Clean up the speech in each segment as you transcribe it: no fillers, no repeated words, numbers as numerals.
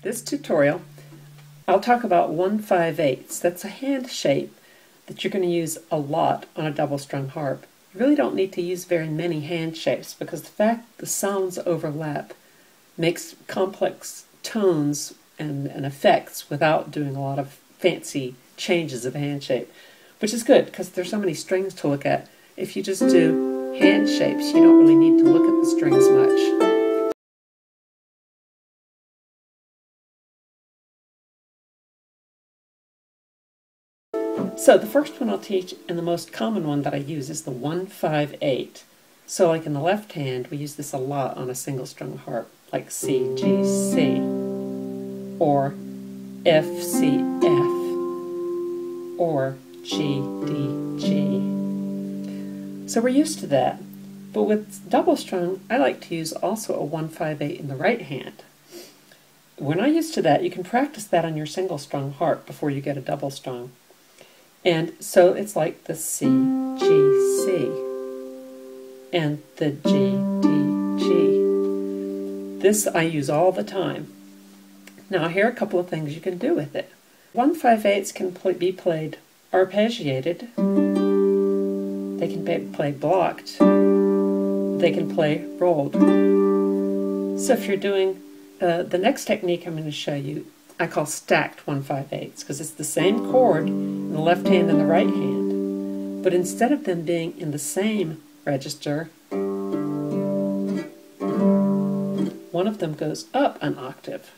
this tutorial, I'll talk about 1-5-8ths. That's a hand shape that you're going to use a lot on a double-strung harp. You really don't need to use very many hand shapes because the fact the sounds overlap makes complex tones and effects without doing a lot of fancy changes of hand shape, which is good because there's so many strings to look at. If you just do hand shapes, you don't really need to look at the strings much. So the first one I'll teach, and the most common one that I use, is the 1-5-8. So like in the left hand, we use this a lot on a single strung harp, like C, G, C, or F, C, F, or G, D, G. So we're used to that. But with double strung, I like to use also a 1-5-8 in the right hand. We're not used to that. You can practice that on your single strung harp before you get a double strung. And so it's like the C, G, C, and the G, D, G. This I use all the time. Now here are a couple of things you can do with it. 1-5-8ths can be played arpeggiated, they can be played blocked, they can play rolled. So if you're doing the next technique I'm going to show you, I call stacked 1-5-8ths because it's the same chord in the left hand and the right hand, but instead of them being in the same register, one of them goes up an octave.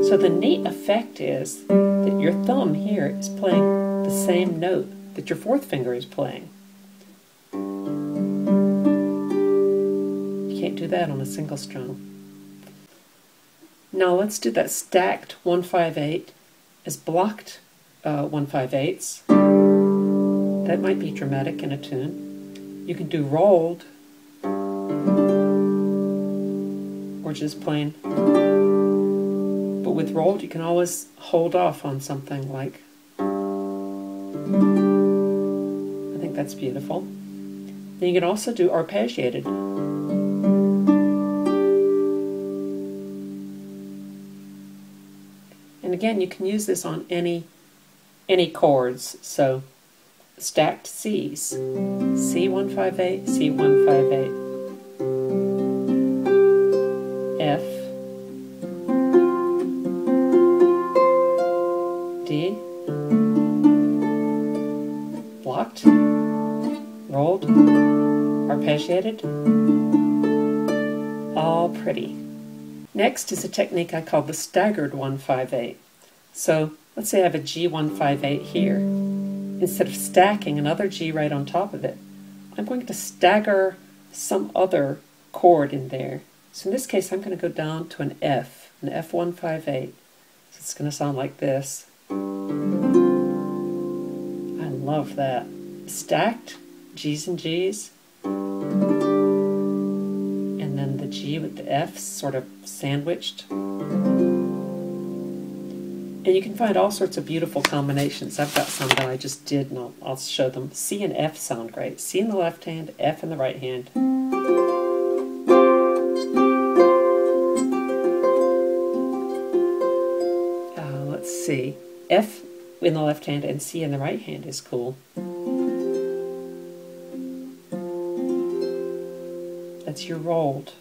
So the neat effect is that your thumb here is playing the same note that your fourth finger is playing. You can't do that on a single strum. Now let's do that stacked 1-5-8 as blocked 1-5-8ths. That might be dramatic in a tune. You can do rolled, or just plain. But with rolled you can always hold off on something like, I think that's beautiful. Then you can also do arpeggiated. And again, you can use this on any chords. So stacked C's, C1-5-8, C1-5-8, F, D, blocked, rolled, arpeggiated, all pretty. Next is a technique I call the staggered 1-5-8. So let's say I have a G1-5-8 here. Instead of stacking another G right on top of it, I'm going to stagger some other chord in there. So in this case I'm going to go down to an F1-5-8. So it's going to sound like this. I love that. Stacked G's and G's, and then the G with the F's sort of sandwiched. And you can find all sorts of beautiful combinations. I've got some that I just did, and I'll show them. C and F sound great. C in the left hand, F in the right hand. Let's see. F in the left hand and C in the right hand is cool. That's your rolled.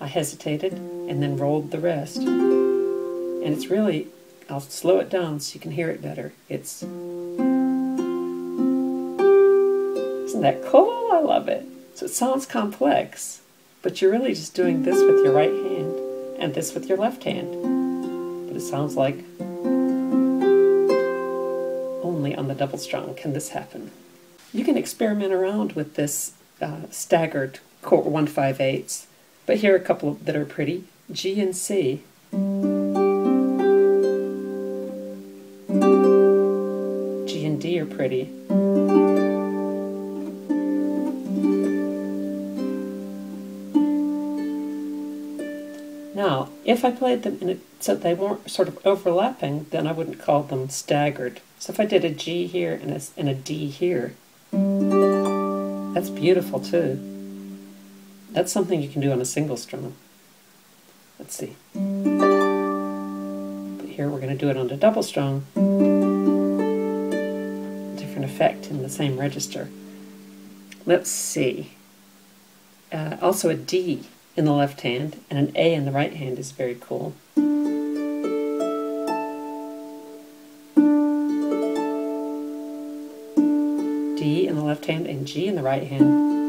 I hesitated and then rolled the rest. And it's really, I'll slow it down so you can hear it better. Isn't that cool? I love it. So it sounds complex, but you're really just doing this with your right hand and this with your left hand. But it sounds like only on the double strung can this happen. You can experiment around with this staggered 1-5-8ths, but here are a couple that are pretty. G and C. G and D are pretty. Now, if I played them so they weren't sort of overlapping, then I wouldn't call them staggered. So if I did a G here and a D here, that's beautiful too. That's something you can do on a single strum. Let's see. But here we're going to do it on the double strum. Different effect in the same register. Let's see. Also a D in the left hand and an A in the right hand is very cool. D in the left hand and G in the right hand.